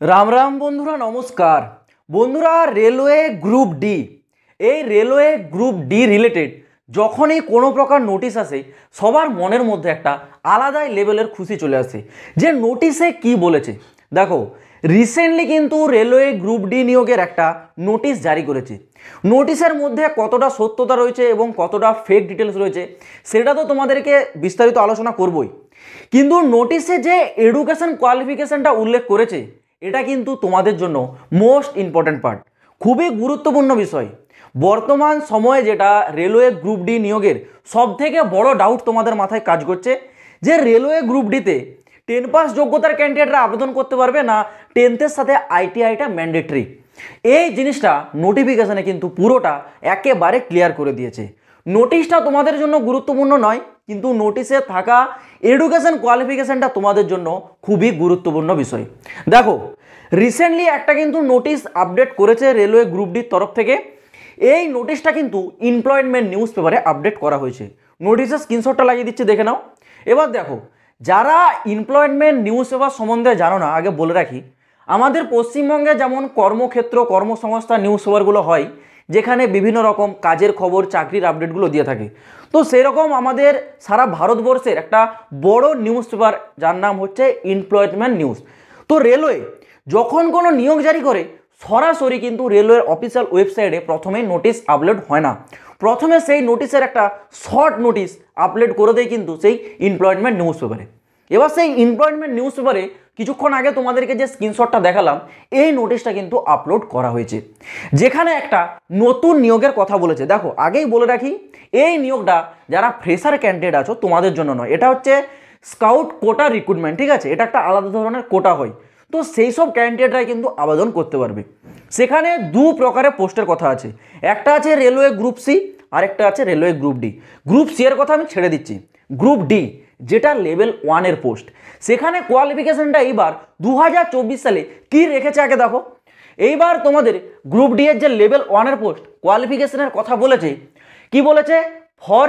राम राम बंधुरा नमस्कार बंधुरा railway group D railway group D related যখনই কোনো প্রকার নোটিশ আসে সবার মনের মধ্যে একটা আলাদাই লেভেলের খুশি চলে আসে যে নোটিশে কি বলেছে। দেখো রিসেন্টলি কিন্তু রেলওয়ে গ্রুপ ডি নিয়োগের একটা নোটিশ জারি করেছে। নোটিশের মধ্যে কতটা সত্যতা রয়েছে এবং কতটা ফেক ডিটেলস রয়েছে সেটা তো তোমাদেরকে বিস্তারিত আলোচনা করবই, কিন্তু নোটিশে যে এডুকেশন কোয়ালিফিকেশনটা উল্লেখ করেছে এটা কিন্তু তোমাদের জন্য মোস্ট ইম্পর্ট্যান্ট পার্ট, খুবই গুরুত্বপূর্ণ বিষয়। বর্তমান সময়ে যেটা রেলওয়ে গ্রুপ ডি নিয়োগের সবথেকে বড় ডাউট তোমাদের মাথায় কাজ করছে যে রেলওয়ে গ্রুপ ডিতে 10 পাস যোগ্যতার ক্যান্ডিডেটরা আবেদন করতে পারবে না, 10th সাথে আইটিআইটা ম্যান্ডেটরি। এই জিনিসটা নোটিফিকেশনে কিন্তু পুরোটা একেবারে ক্লিয়ার করে দিয়েছে। নোটিশটা তোমাদের জন্য গুরুত্বপূর্ণ নয়, কিন্তু নোটিশে থাকা এডুকেশন কোয়ালিফিকেশনটা তোমাদের জন্য খুবই গুরুত্বপূর্ণ বিষয়। দেখো রিসেন্টলি একটা কিন্তু নোটিশ আপডেট করেছে রেলওয়ে গ্রুপ ডির তরফ থেকে। এই নোটিশটা কিন্তু এমপ্লয়মেন্ট নিউজ পেপারে আপডেট করা হয়েছে। নোটিশের স্ক্রিনশটটা লাগিয়ে দিচ্ছি, দেখে নাও। এবার দেখো যারা এমপ্লয়মেন্ট নিউজ পেপার সম্বন্ধে জানো না, আগে বলে রাখি আমাদের পশ্চিমবঙ্গে যেমন কর্মক্ষেত্র কর্মসংস্থান নিউজ পেপারগুলো হয় যেখানে বিভিন্ন রকম কাজের খবর চাকরির আপডেটগুলো দিয়ে থাকে, তো সেরকম আমাদের সারা ভারতবর্ষের একটা বড় নিউজ পেপার যার নাম হচ্ছে এমপ্লয়মেন্ট নিউজ। তো রেলওয়ে যখন কোনো নিয়োগ জারি করে সরাসরি কিন্তু রেলওয়ের অফিসিয়াল ওয়েবসাইটে প্রথমেই নোটিশ আপলোড হয় না, প্রথমে সেই নোটিশের একটা শর্ট নোটিশ আপলোড করে দেয় কিন্তু সেই এমপ্লয়মেন্ট নিউজ পেপারে। এবার সেই এমপ্লয়মেন্ট নিউজ পেপারে কিছুক্ষণ আগে তোমাদেরকে যে স্ক্রিনশটটা দেখালাম এই নোটিশটা কিন্তু আপলোড করা হয়েছে, যেখানে একটা নতুন নিয়োগের কথা বলেছে। দেখো আগেই বলে রাখি এই নিয়োগটা যারা ফ্রেশার ক্যান্ডিডেট আছো তোমাদের জন্য নয়, এটা হচ্ছে স্কাউট কোটা রিক্রুটমেন্ট, ঠিক আছে, এটা একটা আলাদা ধরনের কোটা হয়, তো সেই সব ক্যান্ডিডেটরাই কিন্তু আবেদন করতে পারবে। সেখানে দু প্রকারের পোস্টের কথা আছে, একটা আছে রেলওয়ে গ্রুপ সি আর একটা আছে railway group D. Group C এর কথা আমি ছেড়ে দিচ্ছি। গ্রুপ ডি যেটা লেভেল 1 পোস্ট, সেখানে কোয়ালিফিকেশনটা এইবার 2024 সালে কি রেখেছে আগে দেখো। এইবার তোমাদের গ্রুপ ডি এর যে লেভেল 1 পোস্ট কোয়ালিফিকেশনের কথা বলেছে, কি বলেছে, for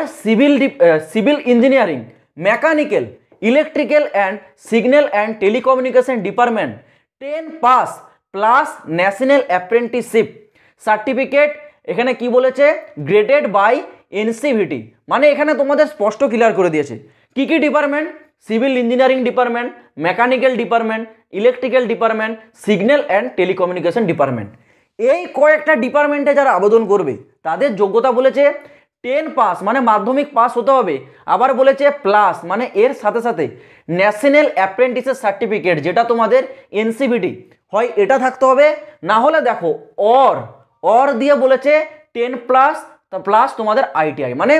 civil engineering mechanical electrical and signal and telecommunication department 10 pass plus national apprenticeship certificate. এখানে কি বলেছে, গ্রেডেড বাই এনসিভিটি, মানে এখানে তোমাদের স্পষ্ট ক্লিয়ার করে দিয়েছে কি কি department, civil engineering department, mechanical department, electrical department, signal and telecommunication department. এই কয়েকটা ডিপার্টমেন্টে যারা আবেদন করবে তাদের যোগ্যতা বলেছে 10 পাস মানে মাধ্যমিক পাস হতে হবে, আবার বলেছে প্লাস মানে এর সাথে সাথে ন্যাশনাল অ্যাপ্রেন্টিসেস সার্টিফিকেট যেটা তোমাদের এনসিভিটি হয় এটা থাকতে হবে, না হলে দেখো অর দিয়ে বলেছে 10 প্লাস প্লাস তোমাদের আইটিআই, মানে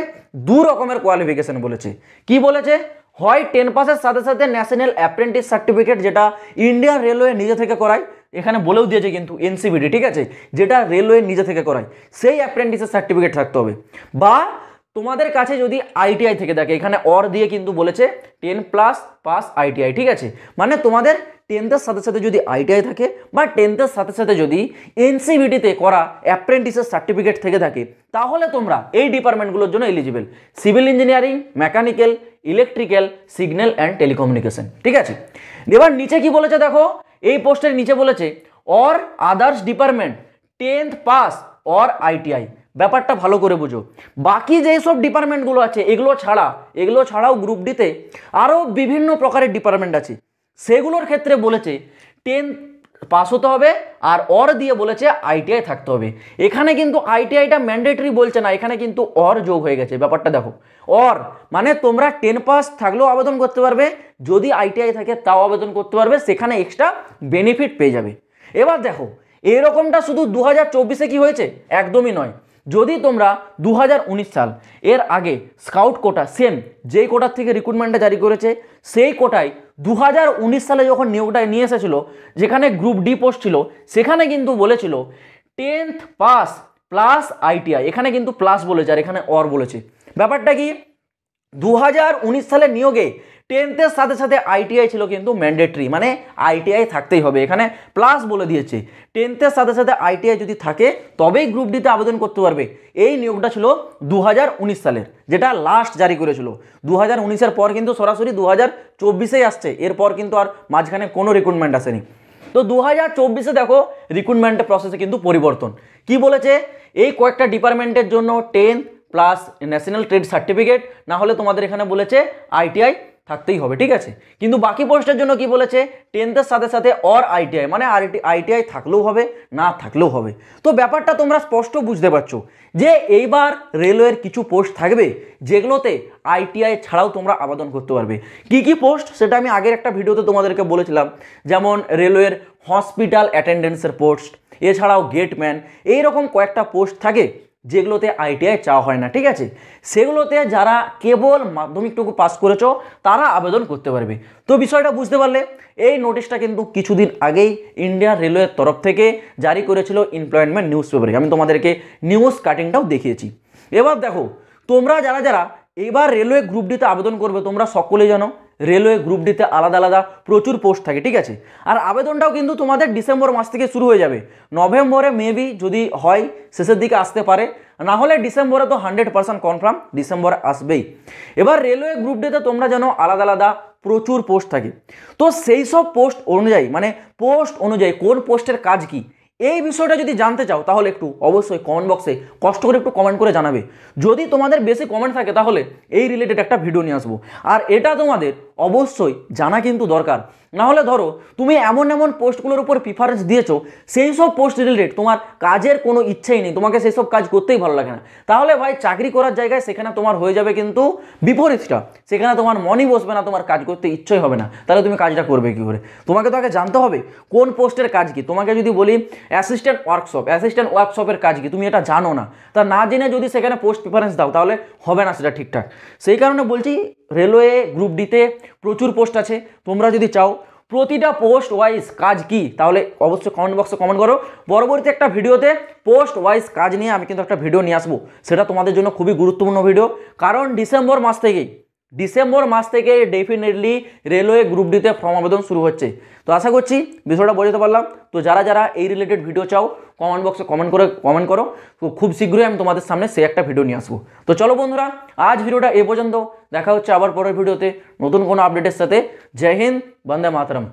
দু রকমের কোয়ালিফিকেশন বলেছে। কি বলেছে, হয় 10 পাসের সাথে সাথে ন্যাশনাল অ্যাপ্রেন্টিস সার্টিফিকেট যেটা ইন্ডিয়ান রেলওয়ে নিজে থেকে করায়, এখানে বলেও দিয়েছে কিন্তু এনসিভিটি, ঠিক আছে, যেটা রেলওয়ে নিজে থেকে করায় সেই অ্যাপ্রেন্টিসের সার্টিফিকেট থাকতে হবে, বা তোমাদের কাছে যদি আইটিআই থেকে থাকে, এখানে অর দিয়ে কিন্তু বলেছে 10 প্লাস পাস আইটিআই, ঠিক আছে, মানে তোমাদের 10th সাথে সাথে যদি আইটিআই থাকে বা 10th সাথে সাথে যদি এনসিভিটিতে করা অ্যাপ্রেন্টিসের সার্টিফিকেট থেকে থাকে তাহলে তোমরা এই ডিপার্টমেন্টগুলোর জন্য eligible, civil engineering, mechanical, electrical, signal and telecommunication, ঠিক আছে। এবার নিচে কি বলেছে দেখো, এই পোস্টের নিচে বলেছে or others department 10th pass or ITI. ব্যাপারটা ভালো করে বুঝো, বাকি যেসব ডিপার্টমেন্টগুলো আছে এগুলো ছাড়াও গ্রুপ ডিতে আরও বিভিন্ন প্রকারের ডিপার্টমেন্ট আছে, সেগুলোর ক্ষেত্রে বলেছে 10 পাস হতে হবে আর অর দিয়ে বলেছে আইটিআই থাকতে হবে। এখানে কিন্তু আইটিআইটা ম্যান্ডেটরি বলছে না, এখানে কিন্তু অর যোগ হয়ে গেছে। ব্যাপারটা দেখো, অর মানে তোমরা 10 পাস থাকলেও আবেদন করতে পারবে, যদি আইটিআই থাকে তাও আবেদন করতে পারবে, সেখানে এক্সট্রা বেনিফিট পেয়ে যাবে। এবার দেখো এরকমটা শুধু 2024-এ কি হয়েছে, একদমই নয়। যদি তোমরা 2019 সাল এর আগে স্কাউট কোটা সেম যেই কোটার থেকে রিক্রুটমেন্টটা জারি করেছে সেই কোটায় 2019 সালে যখন নিয়োগটা নিয়ে এসেছিল যেখানে গ্রুপ ডি পোস্ট ছিল, সেখানে কিন্তু বলেছিল 10th পাস প্লাস আইটিআই, এখানে কিন্তু প্লাস বলেছে আর এখানে অর বলেছে। ব্যাপারটা কি, 2019 সালের নিয়োগে 10th সাথে সাথে আইটিআই ছিল কিন্তু ম্যান্ডেটরি, মানে আইটিআই থাকতেই হবে, এখানে প্লাস বলে দিয়েছে 10th সাথে সাথে আইটিআই যদি থাকে তবেই গ্রুপ ডিতে আবেদন করতে পারবে। এই নিয়োগটা ছিল 2019 সালের, যেটা লাস্ট জারি করেছিল। 2019-এর পর কিন্তু সরাসরি 2024-এই আসছে, এরপর কিন্তু আর মাঝখানে কোনো রিক্রুটমেন্ট আসেনি। তো 2024-এ দেখো রিক্রুটমেন্টের প্রসেসে কিন্তু পরিবর্তন কি বলেছে, এই কয়েকটা ডিপার্টমেন্টের জন্য 10 প্লাস ন্যাশনাল ট্রেড সার্টিফিকেট, না হলে তোমাদের এখানে বলেছে আইটিআই থাকতেই হবে, ঠিক আছে। কিন্তু বাকি পোস্টের জন্য কি বলেছে, 10th-এর সাথে সাথে অর আইটিআই, মানে আইটিআই থাকলেও হবে না থাকলেও হবে। তো ব্যাপারটা তোমরা স্পষ্ট বুঝতে পারছো যে এইবার রেলওয়ের কিছু পোস্ট থাকবে যেগুলোতে আইটিআই ছাড়াও তোমরা আবেদন করতে পারবে। কি কি পোস্ট সেটা আমি আগের একটা ভিডিওতে তোমাদেরকে বলেছিলাম, যেমন রেলওয়ের হসপিটাল অ্যাটেন্ডেন্সের পোস্ট, এছাড়াও গেটম্যান, এইরকম কয়েকটা পোস্ট থাকে যেগুলোতে আইটিআই চাওয়া হয় না, ঠিক আছে। সেগুলোতে যারা কেবল মাধ্যমিকটুকু পাস করেছো তারা আবেদন করতে পারবে। তো বিষয়টা বুঝতে পারলে, এই নোটিশটা কিন্তু কিছুদিন আগেই ইন্ডিয়ান রেলওয়ের তরফ থেকে জারি করেছিল এমপ্লয়মেন্ট নিউজ পেপারে, আমি তোমাদেরকে নিউজ কাটিংটাও দেখিয়েছি। এবার দেখো, তোমরা যারা যারা এবার রেলওয়ে গ্রুপ ডিতে আবেদন করবে, তোমরা সকলেই জানো রেলওয়ে গ্রুপ ডিতে আলাদা আলাদা প্রচুর পোস্ট থাকে, ঠিক আছে। আর আবেদনটাও কিন্তু তোমাদের ডিসেম্বর মাস থেকে শুরু হয়ে যাবে, নভেম্বরে মেবি যদি হয় শেষের দিকে আসতে পারে, না হলে ডিসেম্বরে তো 100% কনফার্ম ডিসেম্বরে আসবেই। এবার রেলওয়ে গ্রুপ ডিতে তোমরা জানো আলাদা আলাদা প্রচুর পোস্ট থাকে। তো সেই সব পোস্ট অনুযায়ী, মানে পোস্ট অনুযায়ী কোন পোস্টের কাজ কি, এই বিষয়টা যদি জানতে চাও তাহলে একটু অবশ্যই কমেন্ট বক্সে কষ্ট করে একটু কমেন্ট করে জানাবে। যদি তোমাদের বেশি কমেন্ট থাকে তাহলে এই রিলেটেড একটা ভিডিও নিয়ে আসবো। আর এটা তোমাদের অবশ্যই জানা কিন্তু দরকার, না হলে ধরো তুমি এমন এমন পোস্টগুলোর উপর প্রিফারেন্স দিয়েছো, সেই সব পোস্ট রিলেটেড তোমার কাজের কোনো ইচ্ছেই নেই, তোমাকে সেই সব কাজ করতেই ভালো লাগে না, তাহলে ভাই চাকরি করার জায়গায় সেখানে তোমার হয়ে যাবে কিন্তু বিপরীতটা, সেখানে তোমার মনই বসবে না, তোমার কাজ করতে ইচ্ছাই হবে না, তাহলে তুমি কাজটা করবে কী করে? তোমাকে তো আগে জানতে হবে কোন পোস্টের কাজ কি। তোমাকে যদি বলি অ্যাসিস্ট্যান্ট ওয়ার্কশপের কাজ কি, তুমি এটা জানো না, তা না জেনে যদি সেখানে পোস্ট প্রিফারেন্স দাও তাহলে হবে না সেটা ঠিকঠাক। সেই কারণে বলছি রেলওয়ে গ্রুপ ডিতে প্রচুর পোস্ট আছে, তোমরা যদি চাও প্রতিটা পোস্ট ওয়াইজ কাজ কি তাহলে অবশ্যই কমেন্ট বক্সে কমেন্ট করো। পরবর্তী একটা ভিডিওতে পোস্ট ওয়াইজ কাজ নিয়ে আমি কিন্তু একটা ভিডিও নিয়ে আসবো, সেটা তোমাদের জন্য খুবই গুরুত্বপূর্ণ ভিডিও, কারণ ডিসেম্বর মাস থেকে ডেফিনেটলি রেলওয়ে গ্রুপ ডিতে ফর্ম আবেদন শুরু হচ্ছে। তো আশা করছি বিষয়টা বোঝাতে পারলাম। তো যারা যারা এই রিলেটেড ভিডিও চাও কমেন্ট বক্সে কমেন্ট করো, তো খুব শীঘ্রই আমি তোমাদের সামনে সে একটা ভিডিও নিয়ে আসবো। তো চলো বন্ধুরা, আজ ভিডিওটা এ পর্যন্ত, দেখা হচ্ছে আবার পরের ভিডিওতে নতুন কোনো আপডেটের সাথে। জয় হিন্দ, বন্দে মাতরম।